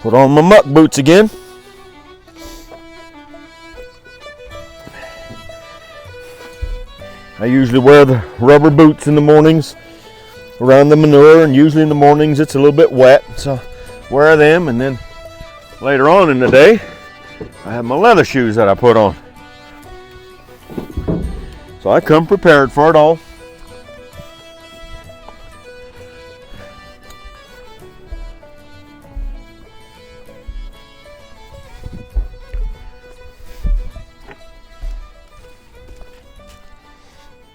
Put on my muck boots again. I usually wear the rubber boots in the mornings around the manure, and usually in the mornings it's a little bit wet, so wear them, and then later on in the day I have my leather shoes that I put on. So I come prepared for it all.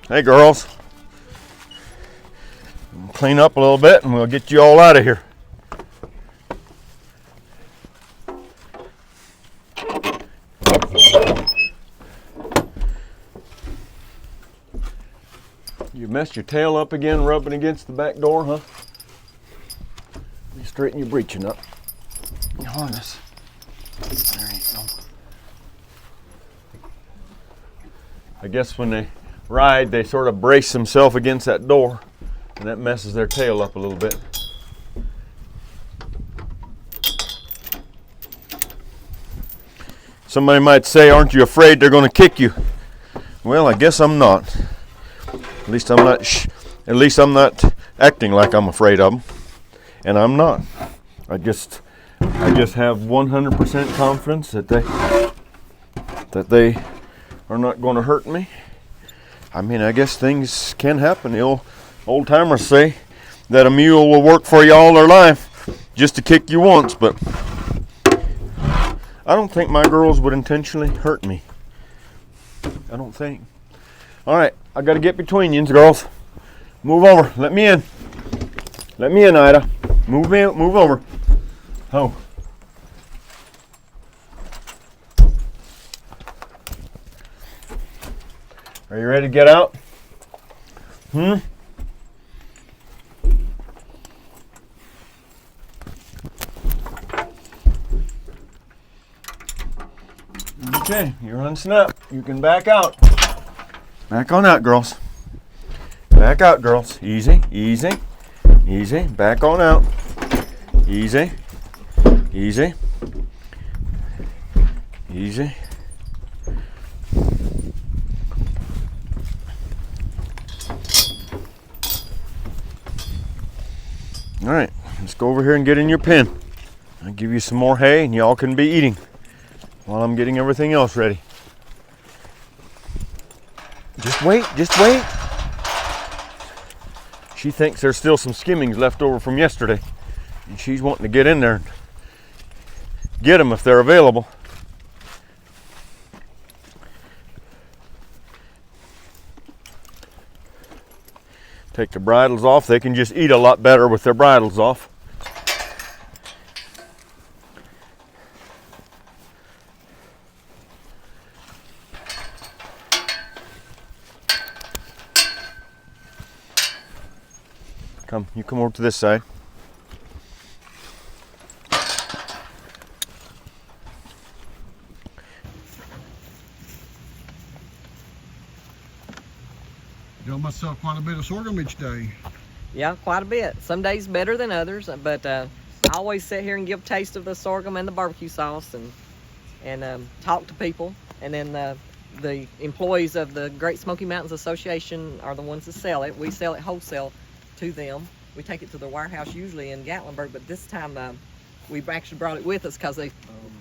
Hey girls, clean up a little bit and we'll get you all out of here. You messed your tail up again rubbing against the back door, huh? You straighten your breeching up. Your harness. There you go. I guess when they ride, they sort of brace themselves against that door, and that messes their tail up a little bit. Somebody might say, aren't you afraid they're going to kick you? Well, I guess I'm not. At least I'm not acting like I'm afraid of them, and I'm not. I just have 100% confidence that they are not going to hurt me. I mean, I guess things can happen. The old timers say that a mule will work for you all their life just to kick you once, but I don't think my girls would intentionally hurt me. I don't think. All right, I got to get between you, girls. Move over. Let me in. Let me in, Ida. Move over. Oh. Are you ready to get out? Okay, you're on snap. You can back out. Back on out, girls. Back out, girls. Easy, easy, easy. Back on out. Easy, easy, easy. All right, let's go over here and get in your pen. I'll give you some more hay and y'all can be eating while I'm getting everything else ready. Just wait, just wait. She thinks there's still some skimmings left over from yesterday, and she's wanting to get in there and get them if they're available. Take the bridles off. They can just eat a lot better with their bridles off. You come over to this side. Do myself quite a bit of sorghum each day. Yeah, quite a bit. Some days better than others, but I always sit here and give a taste of the sorghum and the barbecue sauce and talk to people. And then the employees of the Great Smoky Mountains Association are the ones that sell it. We sell it wholesale to them. We take it to the warehouse usually in Gatlinburg, but this time we actually brought it with us because they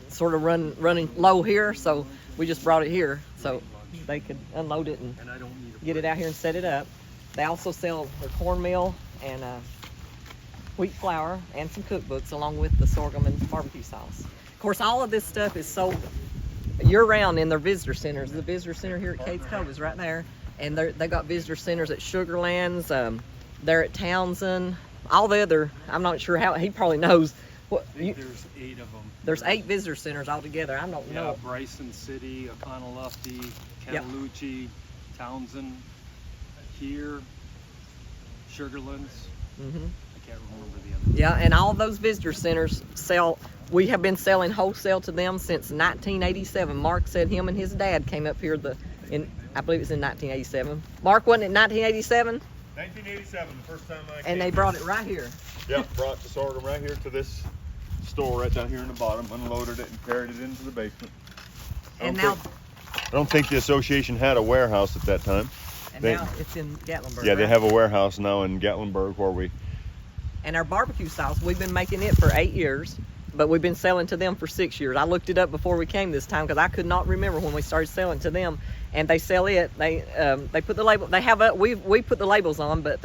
sort of running low here, so we just brought it here so they could unload it and get it out here and set it up. They also sell their cornmeal and wheat flour and some cookbooks along with the sorghum and barbecue sauce. Of course, all of this stuff is sold year-round in their visitor centers. The visitor center here at Cades Cove is right there, and they got visitor centers at Sugarlands. They're at Townsend. All the other, I'm not sure how, he probably knows. There's 8 of them. There's 8 visitor centers altogether. I don't know. Yeah, Bryson City, Oconaluftee, Cataloochee, Townsend, here, Sugarlands. I can't remember the other. Yeah, and all those visitor centers sell. We have been selling wholesale to them since 1987. Mark said him and his dad came up here I believe it was in 1987. Mark, wasn't it 1987? 1987, the first time I came. And they brought it right here. Yeah, brought the sorghum right here to this store right down here in the bottom, unloaded it and carried it into the basement. And now, I don't think the association had a warehouse at that time. now it's in Gatlinburg. Yeah, they right? have a warehouse now in Gatlinburg where we. And our barbecue sauce, we've been making it for 8 years, but we've been selling to them for 6 years. I looked it up before we came this time because I could not remember when we started selling to them. And they sell it. They put the label. They have we put the labels on, but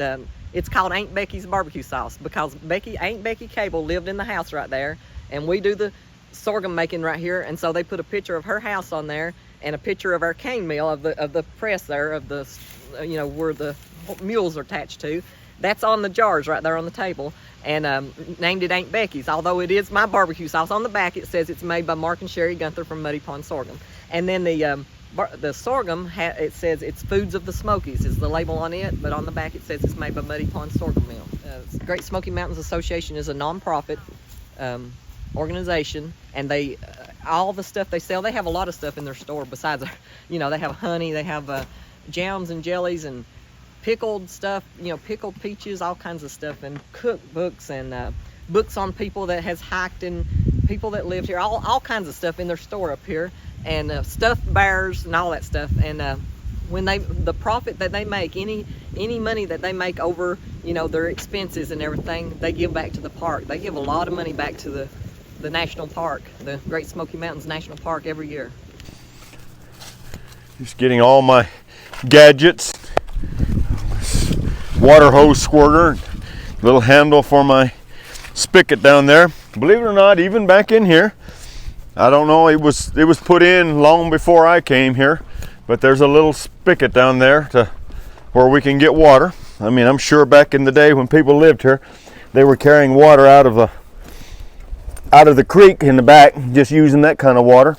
it's called Aunt Becky's barbecue sauce because Aunt Becky Cable lived in the house right there, and we do the sorghum making right here. And so they put a picture of her house on there and a picture of our cane mill of the press there of the where the mules are attached to. That's on the jars right there on the table, and named it Aunt Becky's. Although it is my barbecue sauce, on the back it says it's made by Mark and Sherry Guenther from Muddy Pond Sorghum. And then the sorghum, it says it's Foods of the Smokies is the label on it, but on the back it says it's made by Muddy Pond Sorghum Mill. Great Smoky Mountains Association is a non-profit organization, and they all the stuff they sell, they have a lot of stuff in their store besides, they have honey, they have jams and jellies and pickled stuff, pickled peaches, all kinds of stuff, and cookbooks and books on people that has hiked and people that lived here, all kinds of stuff in their store up here, and stuffed bears and all that stuff. And when the profit that they make, any money that they make over their expenses and everything, they give back to the park. They give a lot of money back to the national park, the Great Smoky Mountains National Park, every year. Just getting all my gadgets. Water hose squirter, little handle for my spigot down there. Believe it or not, even back in here, I don't know, it was put in long before I came here, but there's a little spigot down there to where we can get water. I mean, I'm sure back in the day when people lived here, they were carrying water out of the creek in the back, just using that kind of water.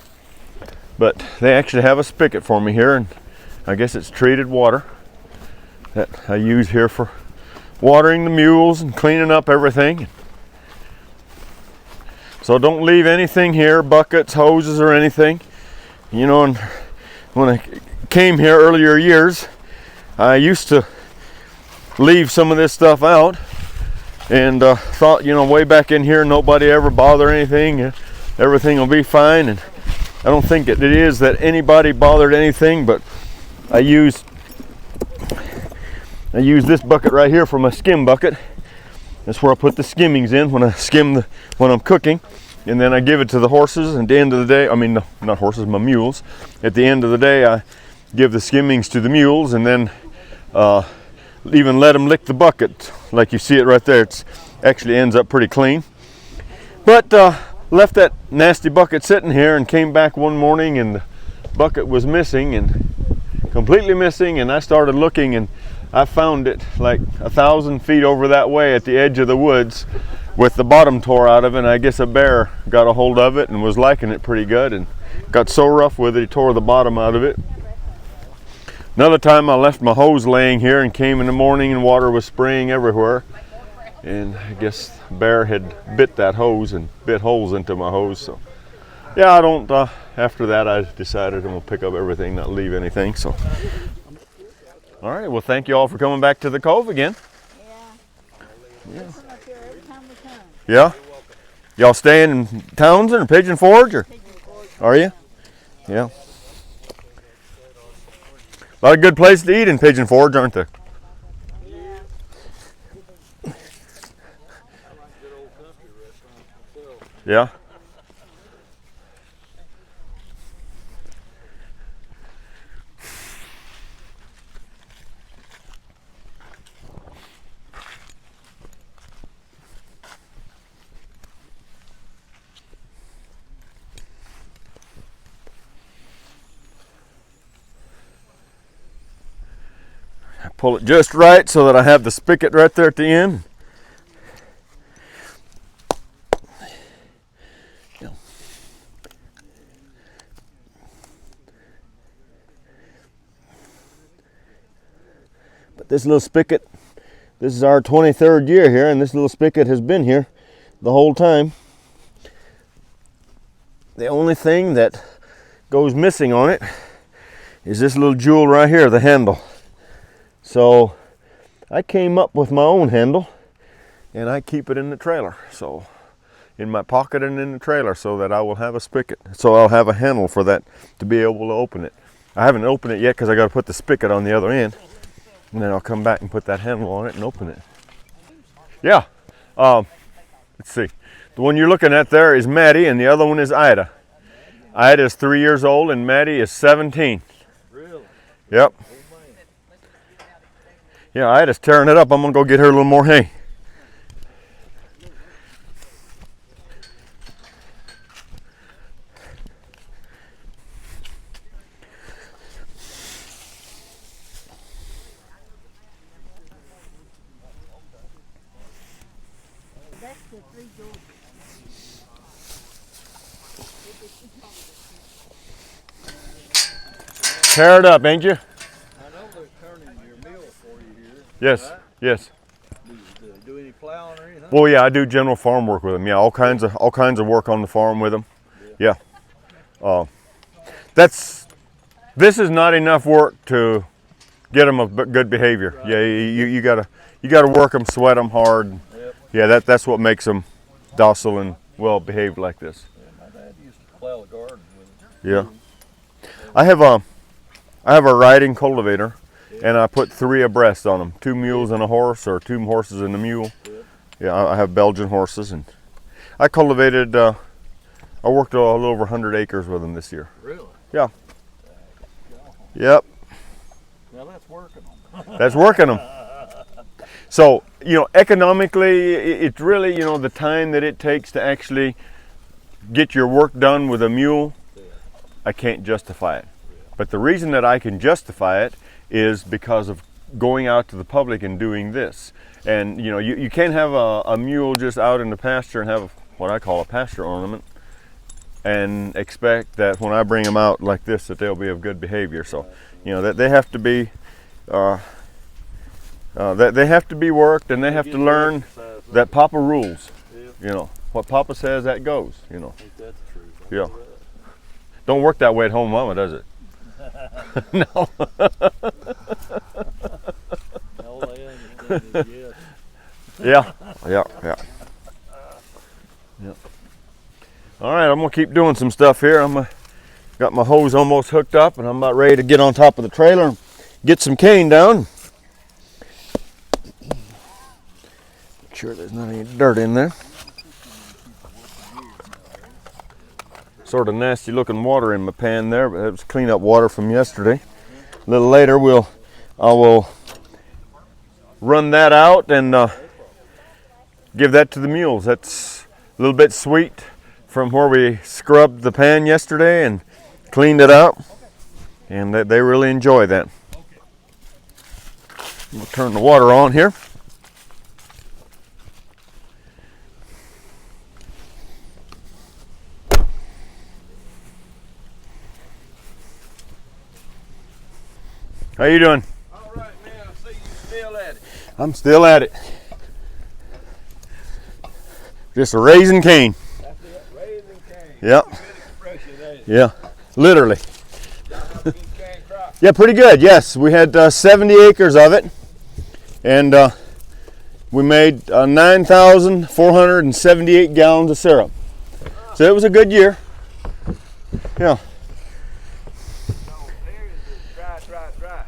But they actually have a spigot for me here, and I guess it's treated water that I use here for watering the mules and cleaning up everything. So don't leave anything here, buckets, hoses, or anything. And when I came here earlier years, I used to leave some of this stuff out and thought, way back in here, nobody ever bother anything. Everything will be fine. And I don't think it is that anybody bothered anything, but I use this bucket right here for my skim bucket. That's where I put the skimmings in when I when I'm cooking, and then I give it to the horses. And at the end of the day, not horses, my mules. At the end of the day, I give the skimmings to the mules, and then even let them lick the bucket, like you see it right there. It actually ends up pretty clean. But left that nasty bucket sitting here, and came back one morning, and the bucket was missing, and completely missing. And I started looking, and I found it like 1,000 feet over that way at the edge of the woods with the bottom tore out of it. And I guess a bear got a hold of it and was liking it pretty good and got so rough with it he tore the bottom out of it. Another time I left my hose laying here and came in the morning and water was spraying everywhere. And I guess the bear had bit that hose and bit holes into my hose. So yeah, I don't, after that I decided I'm gonna pick up everything, not leave anything. So. All right, well, thank you all for coming back to the Cove again. Yeah. Yeah? Y'all staying in Townsend or Pigeon Forge? Or? Are you? Yeah. A lot of good places to eat in Pigeon Forge, aren't there? Yeah. Pull it just right so that I have the spigot right there at the end. But this little spigot, this is our 23rd year here, and this little spigot has been here the whole time. The only thing that goes missing on it is this little jewel right here, the handle. So I came up with my own handle, and I keep it in the trailer. So in my pocket and in the trailer so that I will have a spigot. So I'll have a handle for that to be able to open it. I haven't opened it yet because I got to put the spigot on the other end. And then I'll come back and put that handle on it and open it. Yeah. Let's see. The one you're looking at there is Maddie and the other one is Ida. Ida is 3 years old and Maddie is 17. Really? Yep. Yeah, Ida's tearing it up. I'm going to go get her a little more hay. Tear it up, ain't you? I know they're turning your mill for you here. Yes, Right? yes. Do you do any plowing or anything? Well, yeah, I do general farm work with them. Yeah, all kinds of work on the farm with them. Yeah. This is not enough work to get them a good behavior. Right. Yeah, you gotta work them, sweat them hard. Yep. Yeah, that's what makes them docile and well behaved like this. Yeah, my dad used to plow the garden with them. Yeah. I have a riding cultivator, and I put 3 abreast on them. 2 mules and a horse, or 2 horses and a mule. Yeah, I have Belgian horses, and I cultivated. I worked a little over 100 acres with them this year. Really? Yeah. Yep. Now that's working them. That's working them. So, economically, it's really, the time that it takes to actually get your work done with a mule, I can't justify it. But the reason that I can justify it is because of going out to the public and doing this. And, you can't have a mule just out in the pasture and have what I call a pasture ornament and expect that when I bring them out like this that they'll be of good behavior. So, that they have to be they have to be worked, and they have to learn that Papa rules. What Papa says, that goes. I think that's true. Yeah. Don't work that way at home, Mama, does it? No. All they understand is yes. Yeah. All right, I'm gonna keep doing some stuff here. Got my hose almost hooked up, and I'm about ready to get on top of the trailer and get some cane down. Make sure there's not any dirt in there. Sort of nasty looking water in my pan there, but it was cleanup water from yesterday. A little later I will run that out and give that to the mules. That's a little bit sweet from where we scrubbed the pan yesterday and cleaned it out, and they really enjoy that. We'll turn the water on here. How you doing? All right, man. I see you still at it. I'm still at it. Just a raising cane. That's it. Raising cane. Yep. Good expression, ain't it? Yeah, literally. Y'all have a good cane crop. Yeah, pretty good. Yes, we had 70 acres of it, and we made 9,478 gallons of syrup. So it was a good year. Yeah. Dry.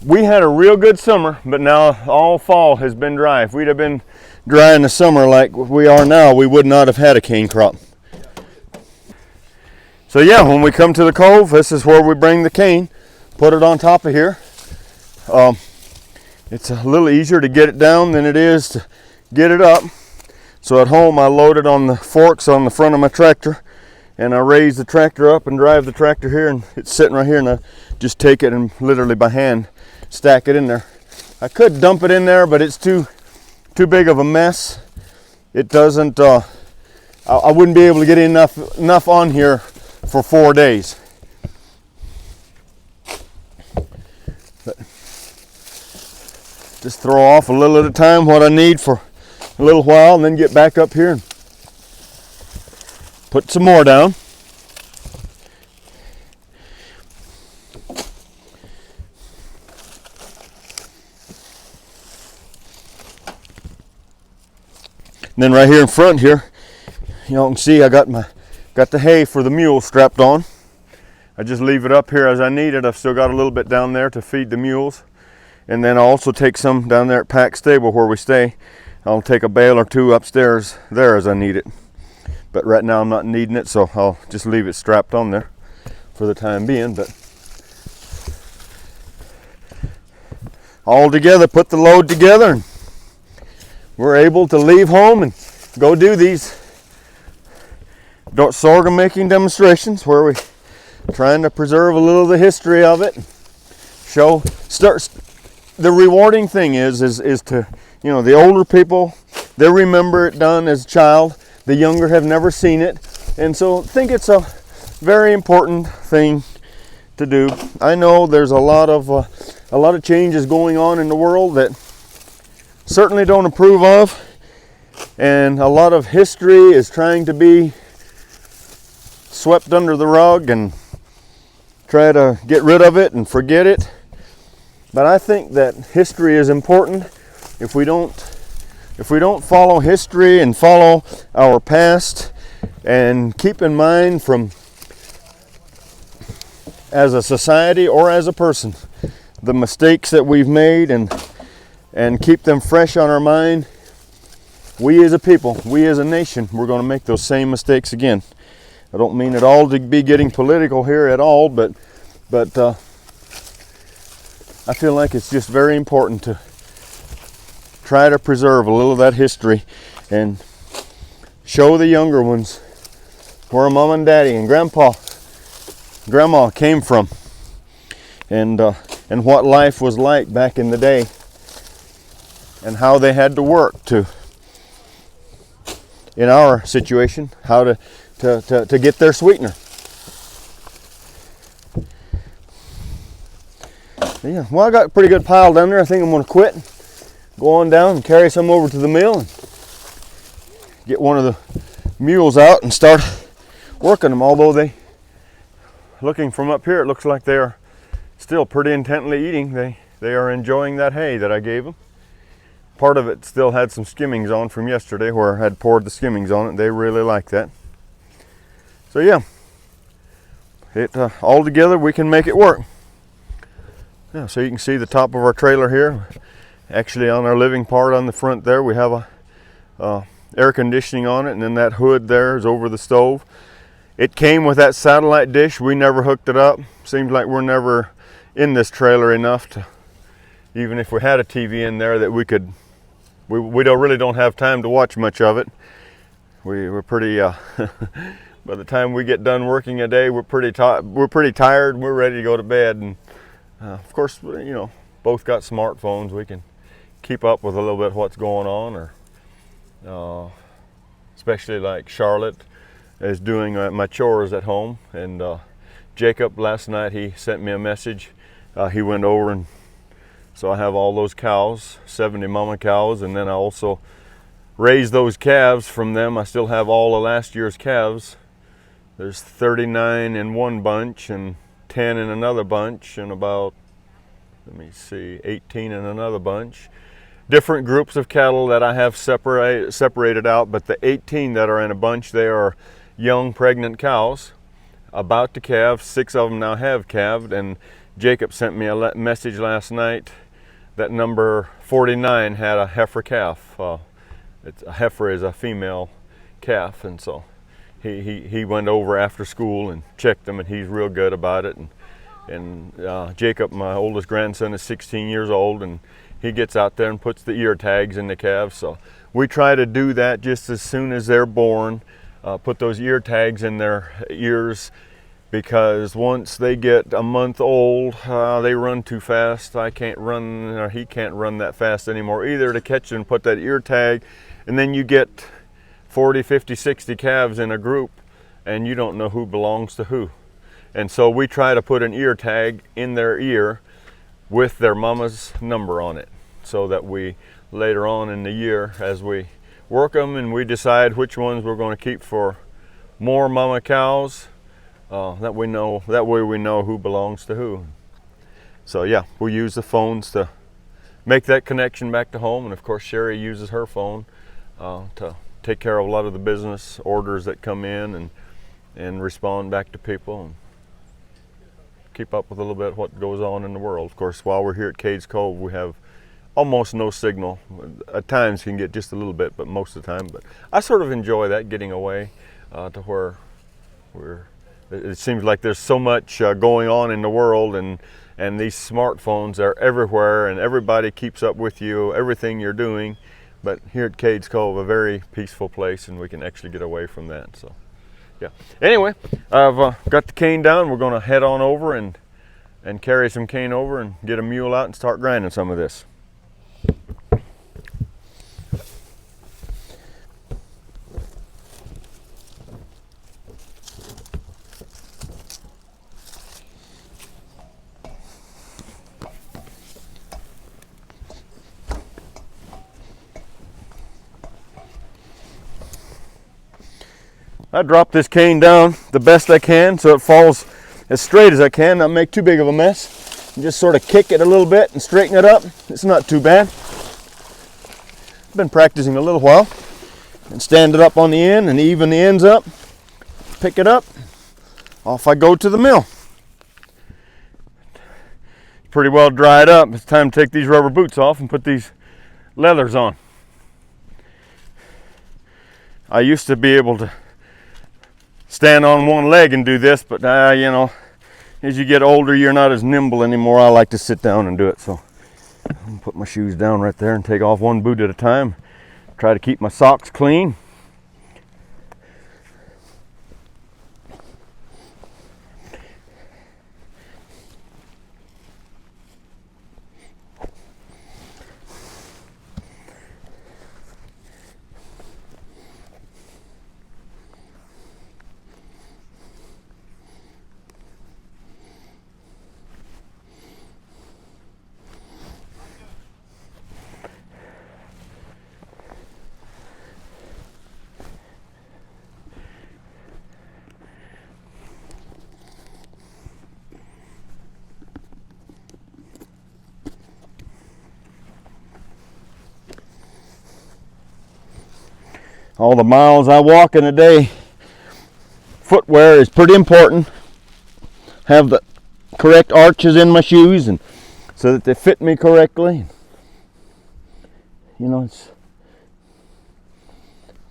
We had a real good summer, but now all fall has been dry. If we'd have been dry in the summer like we are now, we would not have had a cane crop. So yeah, when we come to the cove, this is where we bring the cane, put it on top of here. It's a little easier to get it down than it is to get it up. So at home I load it on the forks on the front of my tractor, and I raise the tractor up and drive the tractor here, and it's sitting right here, and I just take it and literally by hand stack it in there. I could dump it in there, but it's too big of a mess. It doesn't I wouldn't be able to get enough on here for 4 days. But just throw off a little at a time what I need for a little while, and then get back up here and put some more down. And then right here in front here, y'all can see I got the hay for the mules strapped on. I just leave it up here as I need it. I've still got a little bit down there to feed the mules. And then I'll also take some down there at Pack Stable where we stay. I'll take a bale or two upstairs there as I need it. But right now I'm not needing it, so I'll just leave it strapped on there for the time being. But all together, put the load together, and we're able to leave home and go do these sorghum making demonstrations where we're trying to preserve a little of the history of it. The rewarding thing is to, the older people, they remember it done as a child. The younger have never seen it, and so I think it's a very important thing to do. I know there's a lot of changes going on in the world that certainly don't approve of, and a lot of history is trying to be swept under the rug and try to get rid of it and forget it. But I think that history is important. If we don't follow history and follow our past and keep in mind from as a society or as a person the mistakes that we've made and keep them fresh on our mind, we as a people, we as a nation, we're going to make those same mistakes again. I don't mean it all to be getting political here at all, but I feel like it's just very important to try to preserve a little of that history and show the younger ones where mom and daddy and grandma came from, and what life was like back in the day, and how they had to work to, in our situation, how to get their sweetener. Yeah, well, I got a pretty good pile down there. I think I'm going to quit, go on down and carry some over to the mill and get one of the mules out and start working them. Although looking from up here, it looks like they are still pretty intently eating. They are enjoying that hay that I gave them. Part of it still had some skimmings on from yesterday where I had poured the skimmings on it. They really like that. So yeah, all together we can make it work. Yeah, so you can see the top of our trailer here. Actually, on our living part on the front there, we have a air conditioning on it, and then that hood there is over the stove. It came with that satellite dish. We never hooked it up. Seems like we're never in this trailer enough to, even if we had a TV in there, that we really don't have time to watch much of it. We're pretty by the time we get done working a day, we're pretty tired and we're ready to go to bed. And of course, both got smartphones. We can keep up with a little bit what's going on, or especially like Charlotte is doing my chores at home, and Jacob last night, he sent me a message. He went over, and so I have all those cows, 70 mama cows, and then I also raised those calves from them. I still have all of last year's calves. There's 39 in one bunch and 10 in another bunch, and about, 18 in another bunch. Different groups of cattle that I have separated out, but the 18 that are in a bunch, they are young pregnant cows about to calve. 6 of them now have calved, and Jacob sent me a message last night that number 49 had a heifer calf. A heifer is a female calf, and so he went over after school and checked them, and he's real good about it. And Jacob, my oldest grandson, is 16 years old, and he gets out there and puts the ear tags in the calves. So we try to do that just as soon as they're born, put those ear tags in their ears, because once they get a month old, they run too fast. I can't run, or he can't run that fast anymore either, to catch and put that ear tag. And then you get 40, 50, 60 calves in a group, and you don't know who belongs to who. And so we try to put an ear tag in their ear with their mama's number on it, so that we later on in the year, as we work them and we decide which ones we're going to keep for more mama cows, that way we know who belongs to who. So yeah, we use the phones to make that connection back to home, and of course Sherry uses her phone to take care of a lot of the business orders that come in and respond back to people and keep up with a little bit what goes on in the world. Of course, while we're here at Cades Cove, we have almost no signal. At times you can get just a little bit, but most of the time. But I sort of enjoy that, getting away to where it seems like there's so much going on in the world, and these smartphones are everywhere, and everybody keeps up with you, everything you're doing. But here at Cades Cove, a very peaceful place, and we can actually get away from that. So, yeah. Anyway, I've got the cane down. We're going to head on over and carry some cane over and get a mule out and start grinding some of this. I drop this cane down the best I can so it falls as straight as I can, not make too big of a mess. And just sort of kick it a little bit and straighten it up. It's not too bad. I've been practicing a little while. And stand it up on the end and even the ends up. Pick it up. Off I go to the mill. It's pretty well dried up. It's time to take these rubber boots off and put these leathers on. I used to be able to stand on one leg and do this, but you know, as you get older, you're not as nimble anymore. I like to sit down and do it. So I'm gonna put my shoes down right there and take off one boot at a time. Try to keep my socks clean. All the miles I walk in a day, footwear is pretty important. Have the correct arches in my shoes and so that they fit me correctly. You know, it's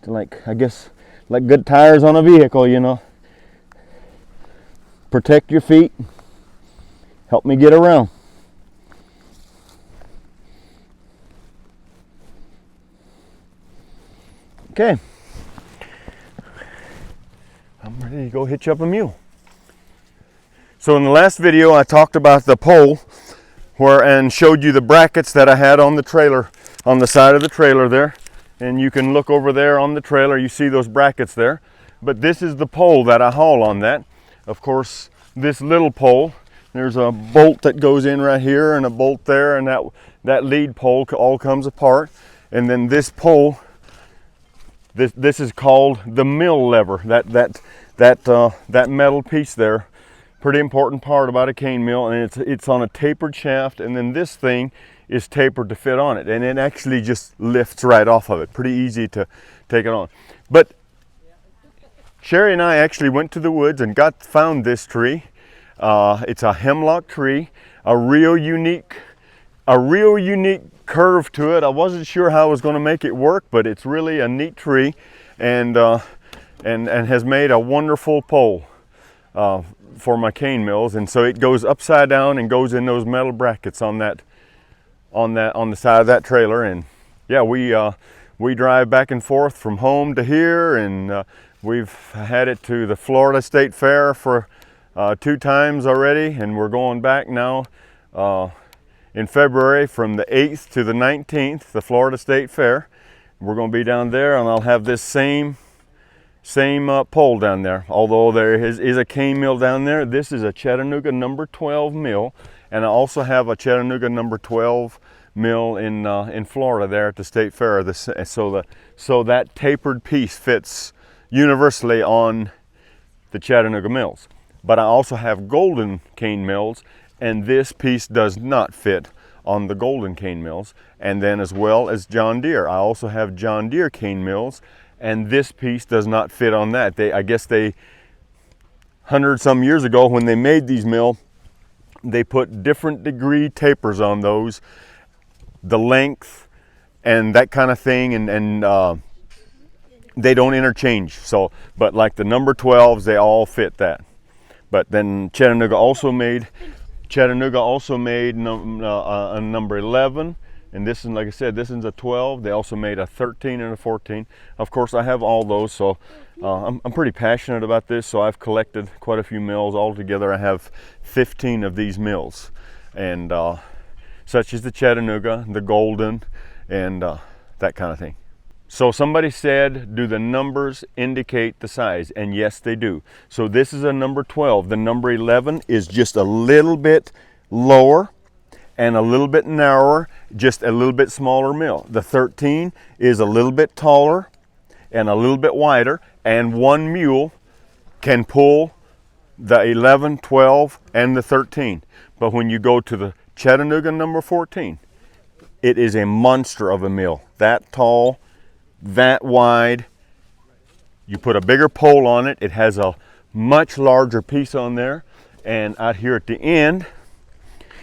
like, I guess, like good tires on a vehicle, you know. Protect your feet, help me get around. Okay, I'm ready to go hitch up a mule. So in the last video I talked about the pole and showed you the brackets that I had on the trailer, on the side of the trailer there. And you can look over there on the trailer, you see those brackets there. But this is the pole that I haul on that. Of course, this little pole, there's a bolt that goes in right here and a bolt there, and that lead pole all comes apart. And then this pole, This is called the mill lever. That metal piece there, pretty important part about a cane mill, and it's on a tapered shaft, and then this thing is tapered to fit on it, and it actually just lifts right off of it. Pretty easy to take it on. But Sherry and I actually went to the woods and found this tree. It's a hemlock tree, a real unique curve to it. I wasn't sure how I was going to make it work, but it's really a neat tree, and has made a wonderful pole for my cane mills. And so it goes upside down and goes in those metal brackets on the side of that trailer. And yeah, we drive back and forth from home to here, and we've had it to the Florida State Fair for 2 times already, and we're going back now in February from the 8th to the 19th, the Florida State Fair. We're going to be down there, and I'll have this same pole down there. Although there is a cane mill down there, this is a Chattanooga number 12 mill, and I also have a Chattanooga number 12 mill in Florida there at the State Fair. So that tapered piece fits universally on the Chattanooga mills. But I also have golden cane mills, and this piece does not fit on the golden cane mills. And then as well as John Deere. I also have John Deere cane mills, and this piece does not fit on that. I guess they 100 some years ago when they made these mill, they put different degree tapers on those, the length and that kind of thing, and they don't interchange. So, but like the number 12s, they all fit that. But then Chattanooga also made a number 11, and this is, like I said, this is a 12. They also made a 13 and a 14. Of course, I have all those, so I'm pretty passionate about this. So I've collected quite a few mills. Altogether, I have 15 of these mills, and such as the Chattanooga, the Golden, and that kind of thing. So somebody said, do the numbers indicate the size? And yes, they do. So this is a number 12. The number 11 is just a little bit lower and a little bit narrower, just a little bit smaller mill. The 13 is a little bit taller and a little bit wider, and one mule can pull the 11, 12, and the 13. But when you go to the Chattanooga number 14, it is a monster of a mill. That tall, that wide. You put a bigger pole on it. It has a much larger piece on there, and out here at the end,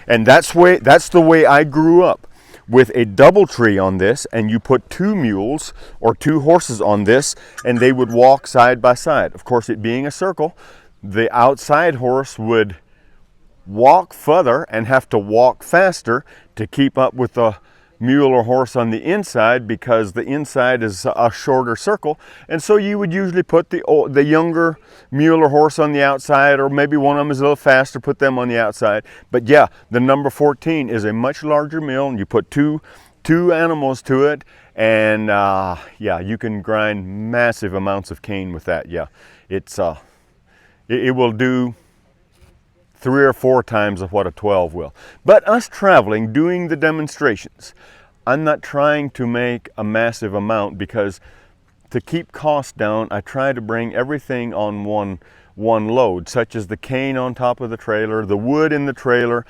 and that's the way I grew up, with a double tree on this, and you put 2 mules or 2 horses on this, and they would walk side by side. Of course, it being a circle, the outside horse would walk further and have to walk faster to keep up with the mule or horse on the inside, because the inside is a shorter circle. And so you would usually put the younger mule or horse on the outside, or maybe one of them is a little faster, put them on the outside. But yeah, the number 14 is a much larger mill, and you put two animals to it, and yeah, you can grind massive amounts of cane with that. Yeah, it will do 3 or 4 times of what a 12 will. But us traveling, doing the demonstrations, I'm not trying to make a massive amount, because to keep costs down, I try to bring everything on one load, such as the cane on top of the trailer, the wood in the trailer,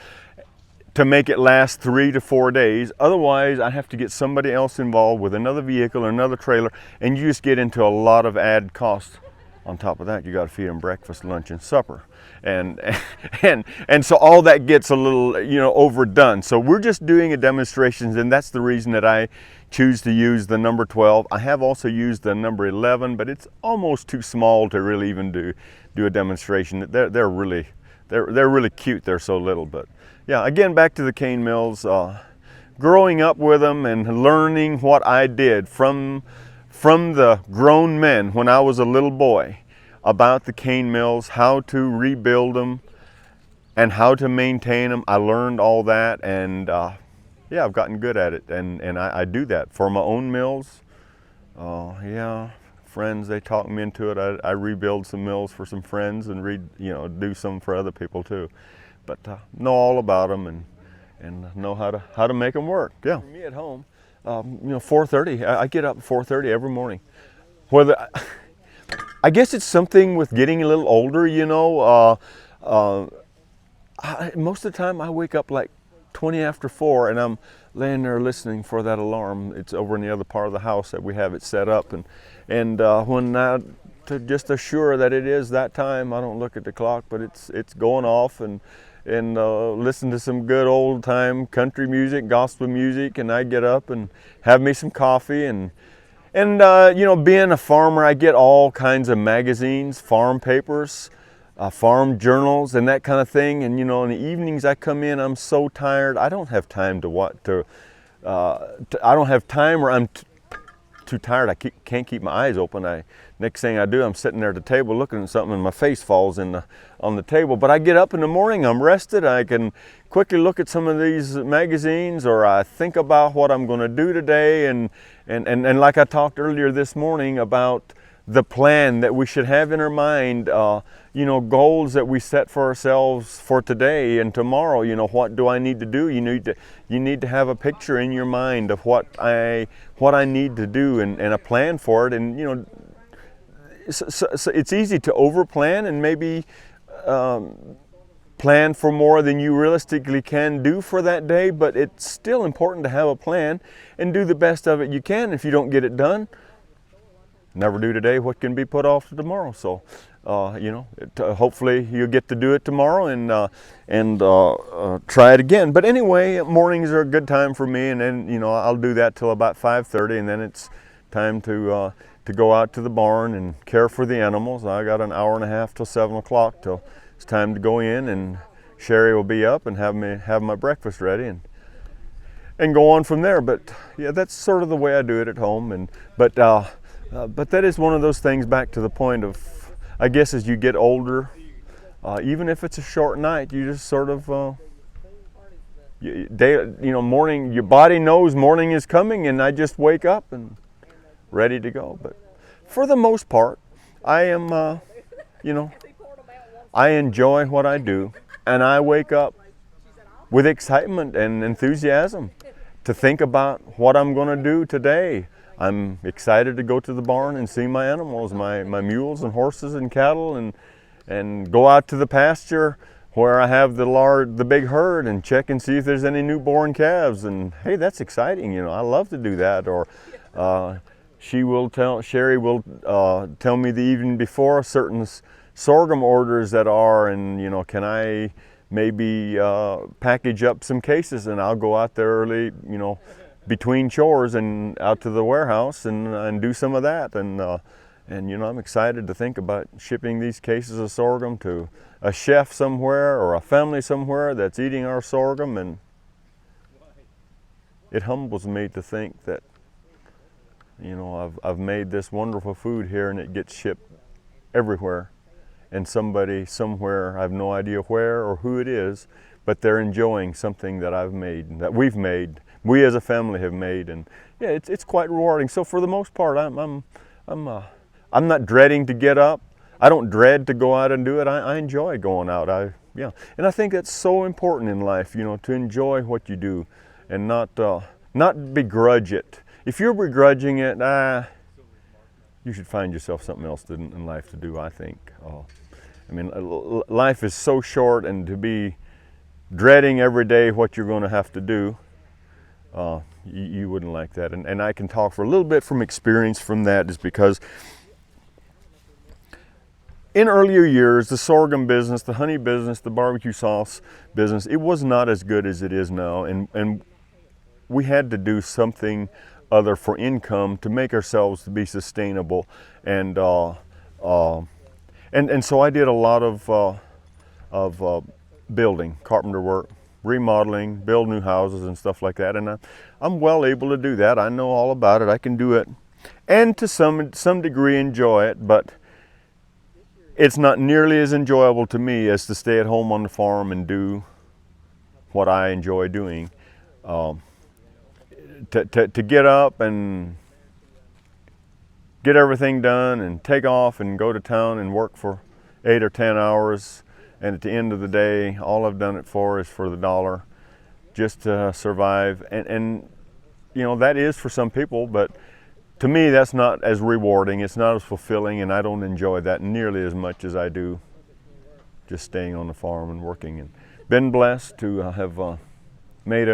to make it last 3 to 4 days. Otherwise, I have to get somebody else involved with another vehicle or another trailer, and you just get into a lot of added costs. On top of that, you got to feed them breakfast, lunch, and supper, and so all that gets a little, overdone. So we're just doing a demonstration, and that's the reason that I choose to use the number 12. I have also used the number 11, but it's almost too small to really even do a demonstration. They're really cute. They're so little. But yeah, again, back to the cane mills. Growing up with them and learning what I did from the grown men when I was a little boy about the cane mills, how to rebuild them and how to maintain them. I learned all that, and yeah, I've gotten good at it, and I do that for my own mills. Yeah, friends, they talk me into it. I rebuild some mills for some friends, and do some for other people too. But know all about them and know how to make them work. Yeah. For me at home, 4:30. I get up at 4:30 every morning. I guess it's something with getting a little older, most of the time I wake up like 20 after 4, and I'm laying there listening for that alarm. It's over in the other part of the house that we have it set up, and when to just assure that it is that time, I don't look at the clock, but it's going off, and listen to some good old time country music, gospel music, and I get up and have me some coffee, and being a farmer, I get all kinds of magazines, farm papers, farm journals, and that kind of thing. And in the evenings I come in, I'm so tired, I don't have time I don't have time, or I'm too tired. I can't keep my eyes open. Next thing I do, I'm sitting there at the table looking at something, and my face falls on the table. But I get up in the morning, I'm rested, I can quickly look at some of these magazines, or I think about what I'm going to do today, and like I talked earlier this morning about the plan that we should have in our mind, goals that we set for ourselves for today and tomorrow. What do I need to do? You need to have a picture in your mind of what I need to do, and a plan for it. And so it's easy to overplan and maybe plan for more than you realistically can do for that day, but it's still important to have a plan and do the best of it you can. If you don't get it done, never do today what can be put off to tomorrow. So, hopefully you'll get to do it tomorrow and try it again. But anyway, mornings are a good time for me, and then I'll do that till about 5:30, and then it's time to go out to the barn and care for the animals. I got an hour and a half till 7 o'clock till it's time to go in, and Sherry will be up and have my breakfast ready and go on from there. But yeah, that's sort of the way I do it at home. But that is one of those things, back to the point of, I guess, as you get older, even if it's a short night, you just sort of morning, your body knows morning is coming, and I just wake up and ready to go. But for the most part, I am, I enjoy what I do, and I wake up with excitement and enthusiasm to think about what I'm going to do today. I'm excited to go to the barn and see my animals, my mules and horses and cattle, and go out to the pasture where I have the big herd and check and see if there's any newborn calves. And hey, that's exciting, I love to do that. Or Sherry will tell me the evening before certain sorghum orders that are, and can I maybe package up some cases, and I'll go out there early, between chores and out to the warehouse and do some of that. And I'm excited to think about shipping these cases of sorghum to a chef somewhere or a family somewhere that's eating our sorghum. And it humbles me to think that I've made this wonderful food here, and it gets shipped everywhere, and somebody somewhere, I have no idea where or who it is, but they're enjoying something that I've made, that we've made, we as a family have made. And yeah, it's quite rewarding. So for the most part, I'm not dreading to get up. I don't dread to go out and do it. I enjoy going out. And I think that's so important in life, to enjoy what you do and not begrudge it. If you're begrudging it, you should find yourself something else in life to do, I think. Life is so short, and to be dreading every day what you're going to have to do, you wouldn't like that. And I can talk for a little bit from experience from that, is because in earlier years, the sorghum business, the honey business, the barbecue sauce business, it was not as good as it is now. And we had to do something other for income to make ourselves to be sustainable. And so I did a lot of building, carpenter work, remodeling, build new houses and stuff like that. And I'm well able to do that. I know all about it. I can do it, and to some degree enjoy it. But it's not nearly as enjoyable to me as to stay at home on the farm and do what I enjoy doing. To get up and get everything done and take off and go to town and work for 8 or 10 hours, and at the end of the day, all I've done it for is for the dollar, just to survive. And that is for some people, but to me, that's not as rewarding. It's not as fulfilling, and I don't enjoy that nearly as much as I do just staying on the farm and working. And been blessed to have made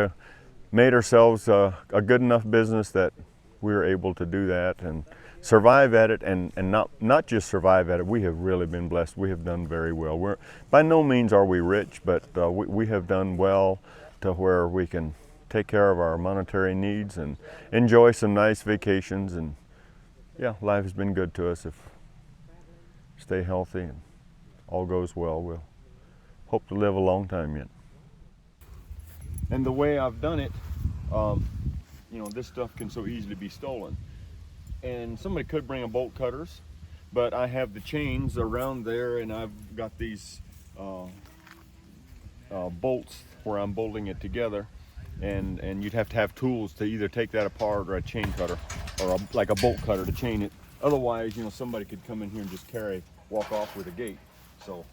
ourselves a good enough business that we're able to do that and survive at it, and not just survive at it. We have really been blessed. We have done very well. We're by no means are we rich, but we have done well to where we can take care of our monetary needs and enjoy some nice vacations. And yeah, life has been good to us. If stay healthy and all goes well, we'll hope to live a long time yet. And the way I've done it, this stuff can so easily be stolen. And somebody could bring a bolt cutters, but I have the chains around there, and I've got these bolts where I'm bolting it together. And you'd have to have tools to either take that apart, or a chain cutter, or like a bolt cutter to chain it. Otherwise, somebody could come in here and just walk off with a gate. So,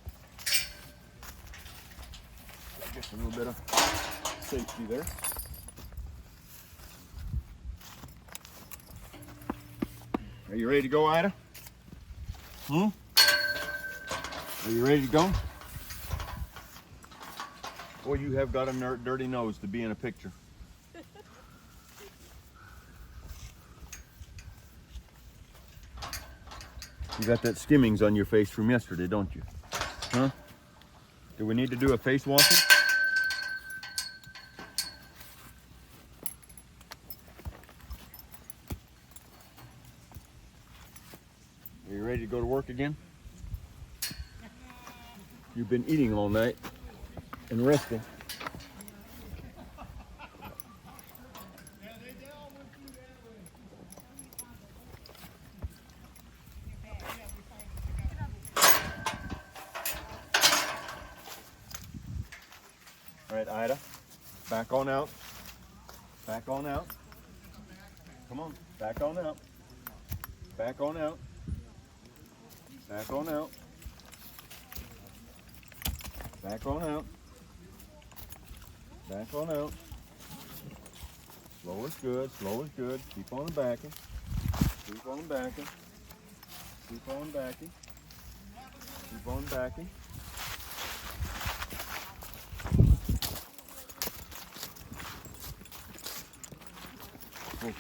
just a little bit of safety there. Are you ready to go, Ida? Are you ready to go? Boy, you have got a dirty nose to be in a picture. You got that skimmings on your face from yesterday, don't you? Huh? Do we need to do a face washing? Are you ready to go to work again? You've been eating all night and resting. All right, Ida, back on out. Back on out. Come on, back on out. Back on out. Back on out. Back on out. Back on out. Slow is good, slow is good. Keep on backing. Keep on backing. Keep on backing. Keep on backing. Oh.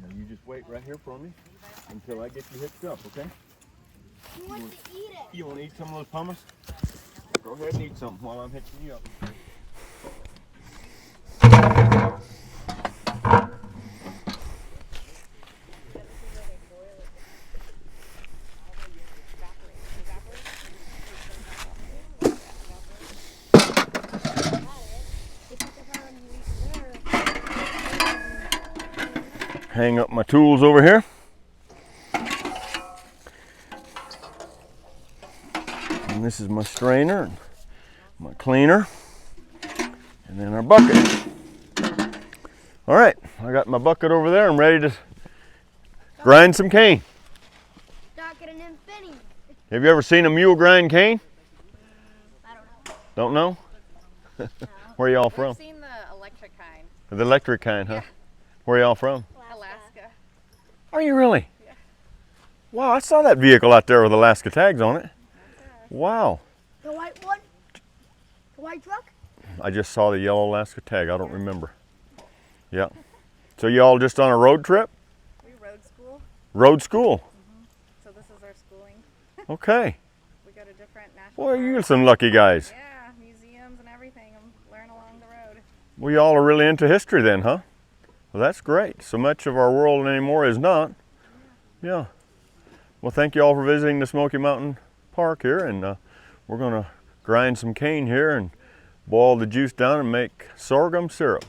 Now you just wait right here for me until I get you hitched up, okay? Who wants to eat it? You want to eat some of those pumice? Go ahead and eat something while I'm hitching you up. Hang up my tools over here. And this is my strainer, and my cleaner, and then our bucket. All right, I got my bucket over there. I'm ready to grind some cane. Docket and Infinity. Have you ever seen a mule grind cane? I don't know. Don't know? No. Where y'all from? I've seen the electric kind. The electric kind, huh? Yeah. Where y'all from? Alaska. Are you really? Yeah. Wow, I saw that vehicle out there with Alaska tags on it. Wow. The white one? The white truck? I just saw the yellow Alaska tag. I don't remember. Yeah. So y'all just on a road trip? We road school, Road school. so this is our schooling. Okay. We go to different national Boy, you're parks. some lucky guys. Yeah, museums and everything, and learn along the road. Well, y'all are really into history then, huh? Well, that's great. So much of our world anymore is not. Yeah. Well, thank you all for visiting the Smoky Mountain Park here, and we're going to grind some cane here and boil the juice down and make sorghum syrup.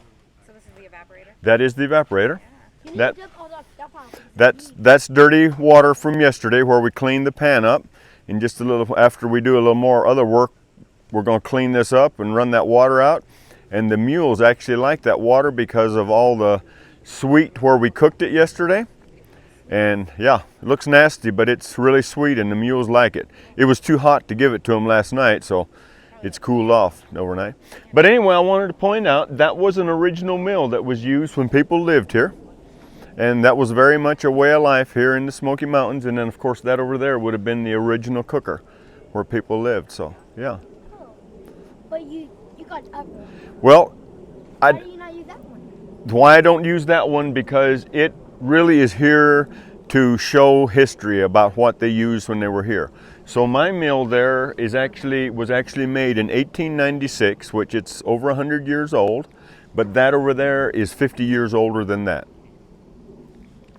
So this is the evaporator. That is the evaporator. You need That- to dip all that stuff out. That's dirty water from yesterday where we cleaned the pan up. And just a little after we do a little more other work, we're going to clean this up and run that water out. And the mules actually like that water because of all the sweet where we cooked it yesterday. And yeah, it looks nasty, but it's really sweet and the mules like it. It was too hot to give it to them last night, so it's cooled off overnight. But anyway, I wanted to point out that was an original mill that was used when people lived here. And that was very much a way of life here in the Smoky Mountains. And then of course that over there would have been the original cooker where people lived, so yeah. But you got that one. Well, Why do you not use that one? why I don't use that one, because it really is here to show history about what they used when they were here. So my mill there was actually made in 1896, which it's over 100 years old, but that over there is 50 years older than that.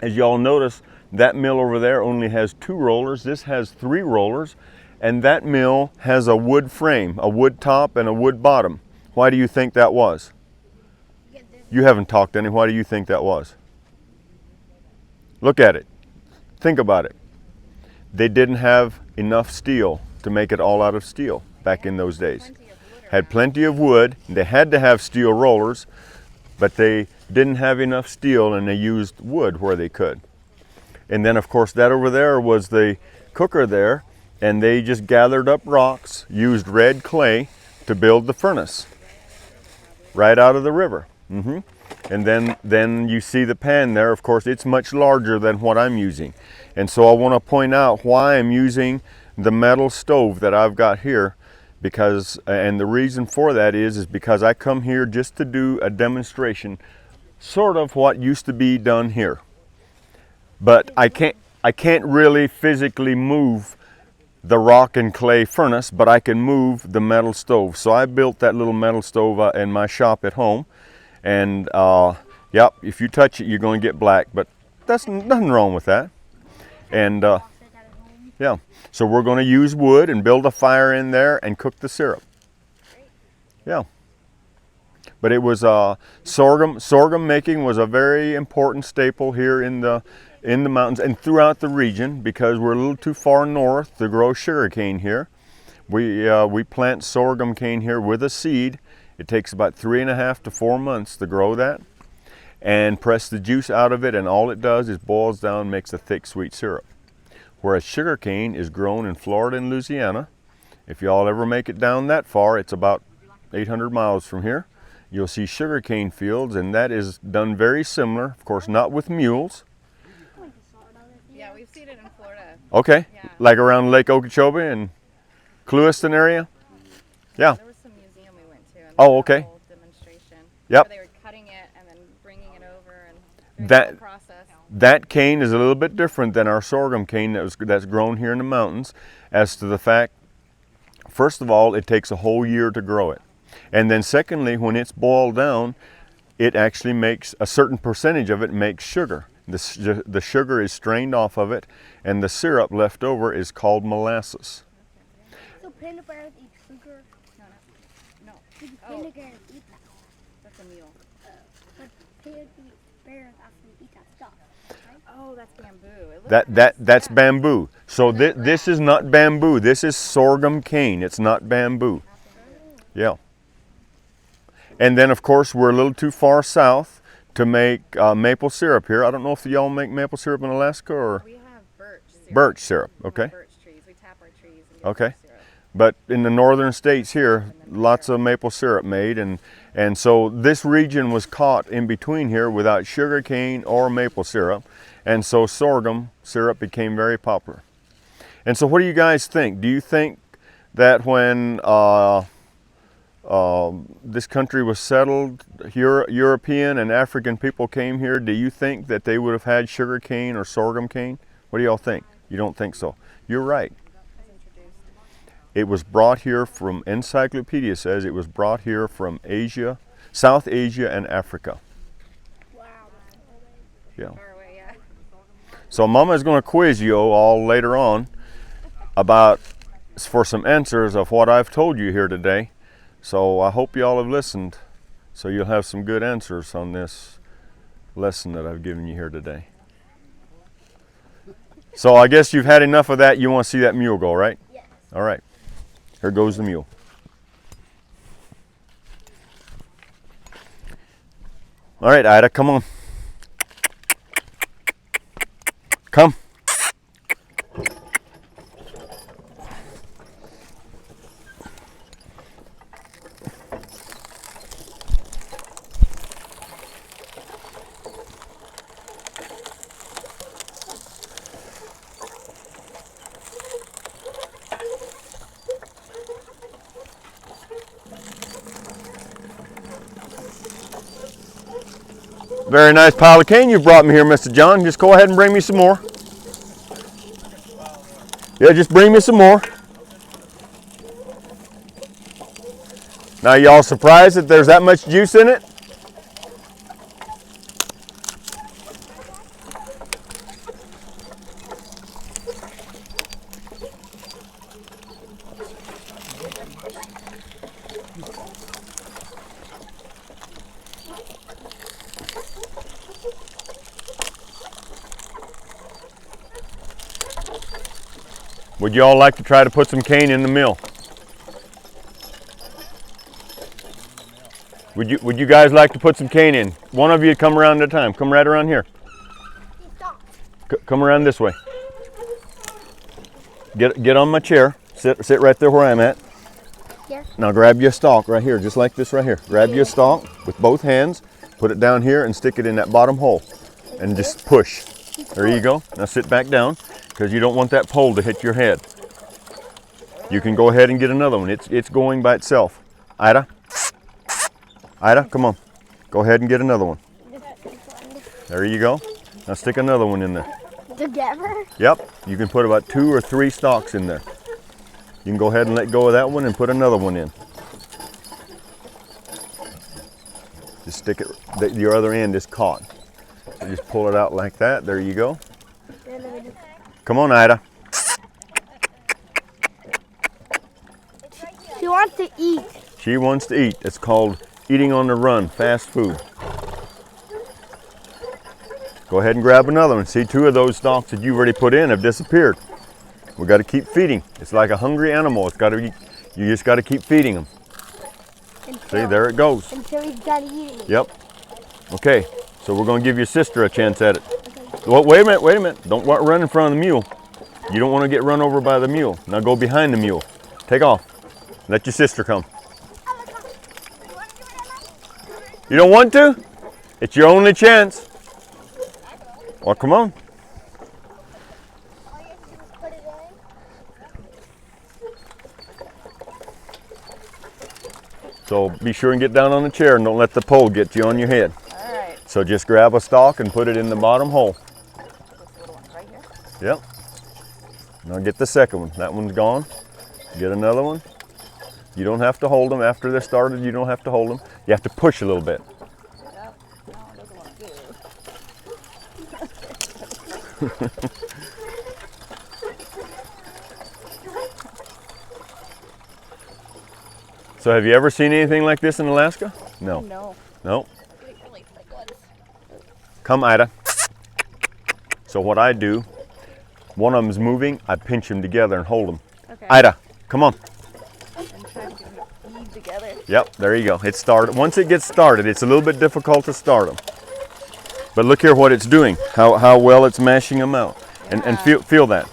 As y'all notice, that mill over there only has 2 rollers. This has 3 rollers, and that mill has a wood frame, a wood top and a wood bottom. Why do you think that was? You haven't talked any. Why do you think that was? Look at it. Think about it. They didn't have enough steel to make it all out of steel back in those days. Had plenty of wood. They had to have steel rollers, but they didn't have enough steel and they used wood where they could. And then of course that over there was the cooker there, and they just gathered up rocks, used red clay to build the furnace right out of the river. And then you see the pan there. Of course, it's much larger than what I'm using. And so I want to point out why I'm using the metal stove that I've got here, because, and the reason for that is because I come here just to do a demonstration, sort of what used to be done here. But I can't really physically move the rock and clay furnace, but I can move the metal stove. So I built that little metal stove in my shop at home, and yep, if you touch it, you're going to get black, but that's nothing wrong with that. And yeah, so we're going to use wood and build a fire in there and cook the syrup. Yeah. But it was sorghum making was a very important staple here in the mountains and throughout the region, because we're a little too far north to grow sugar cane here. We plant sorghum cane here with a seed. It takes about 3.5 to 4 months to grow that, and press the juice out of it, and all it does is boils down and makes a thick sweet syrup. Whereas sugar cane is grown in Florida and Louisiana. If y'all ever make it down that far, it's about 800 miles from here, you'll see sugar cane fields, and that is done very similar, of course not with mules. Yeah, we've seen it in Florida. Okay, Yeah. like around Lake Okeechobee and Clewiston area? Yeah. There was some museum we went to. And Oh, they had a okay. whole demonstration. Yep. Where they were cutting it and then bringing it over and doing That- the whole process. That cane is a little bit different than our sorghum cane that's grown here in the mountains, as to the fact, first of all, it takes a whole year to grow it. And then secondly, when it's boiled down, it actually makes a certain percentage of it makes sugar. The sugar is strained off of it, and the syrup left over is called molasses. So panda bears eat sugar. No. Do the Oh. panda bears eat that? That's a mule. But panda bears actually eat that stuff. Oh, that's bamboo. It looks That's bamboo. So this is not bamboo. This is sorghum cane. It's not bamboo. Yeah. And then of course we're a little too far south to make maple syrup here. I don't know if y'all make maple syrup in Alaska or We have birch syrup. birch syrup. Okay. Birch trees. We tap our trees and get Okay. birch syrup. But in the northern states here, lots of maple syrup made, and so this region was caught in between here without sugar cane or maple syrup, and so sorghum syrup became very popular. And so what do you guys think? Do you think that when this country was settled, European and African people came here, do you think that they would have had sugar cane or sorghum cane? What do y'all think? You don't think so? You're right. It was brought here from, encyclopedia says it was brought here from Asia, South Asia and Africa. Wow. Yeah. Far away, yeah. So Mama is going to quiz you all later on about, for some answers of what I've told you here today. So I hope you all have listened, so you'll have some good answers on this lesson that I've given you here today. So I guess you've had enough of that. You want to see that mule go, right? Yes. All right. Here goes the mule. All right, Ida, come on. Come. Very nice pile of cane you brought me here, Mr. John. Just go ahead and bring me some more. Yeah, just bring me some more. Now, y'all surprised that there's that much juice in it? Would you all like to try to put some cane in the mill? Would you guys like to put some cane in? One of you come around at a time. Come right around here. Come around this way. Get on my chair. Sit right there where I'm at. Here. Now grab your stalk right here, just like this right here. Grab your stalk with both hands, put it down here and stick it in that bottom hole and just push. There you go. Now sit back down because you don't want that pole to hit your head. You can go ahead and get another one. It's going by itself. Ida, come on. Go ahead and get another one. There you go. Now stick another one in there. Together? Yep, you can put about 2 or 3 stalks in there. You can go ahead and let go of that one and put another one in. Just stick it, your other end is caught. So just pull it out like that. There you go. Come on, Ida. She wants to eat. She wants to eat. It's called eating on the run, fast food. Go ahead and grab another one. See, 2 of those stalks that you've already put in have disappeared. We got to keep feeding. It's like a hungry animal. It's got to eat. You just got to keep feeding them. See, there it goes. Until he's done eating. Yep. Okay, so we're going to give your sister a chance at it. Well, wait a minute. Don't run in front of the mule. You don't want to get run over by the mule. Now go behind the mule. Take off. Let your sister come. You don't want to? It's your only chance. Well, come on. So be sure and get down on the chair and don't let the pole get you on your head. All right. So just grab a stalk and put it in the bottom hole. This little one right here. Yep. Now get the second one. That one's gone. Get another one. You don't have to hold them. After they're started, you don't have to hold them. You have to push a little bit. Yep. No, it doesn't want to do. So have you ever seen anything like this in Alaska? No. No. No. Really thick ones. Come, Ida. So what I do, one of them's moving, I pinch them together and hold them. Okay. Ida, come on. I'm trying to get them to feed together. Yep, there you go. It started. Once it gets started, it's a little bit difficult to start them. But look here what it's doing, how well it's mashing them out. And feel that,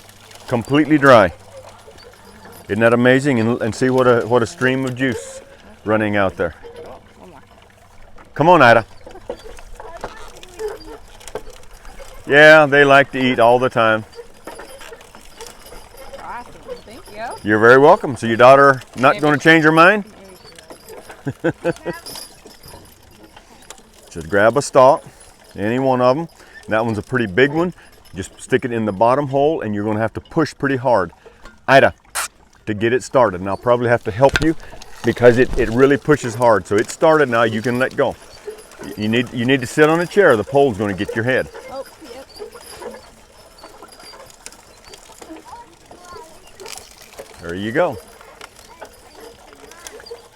completely dry. Isn't that amazing? And see what a stream of juice running out there. Come on, Ida. Yeah, they like to eat all the time. Awesome. Thank you. You're very welcome. So your daughter not going to change her mind? Just grab a stalk, any one of them. That one's a pretty big one. Just stick it in the bottom hole and you're going to have to push pretty hard. Ida, to get it started. And I'll probably have to help you because it really pushes hard. So it's started now, you can let go. You need to sit on a chair. The pole's going to get your head. Oh, yep. There you go.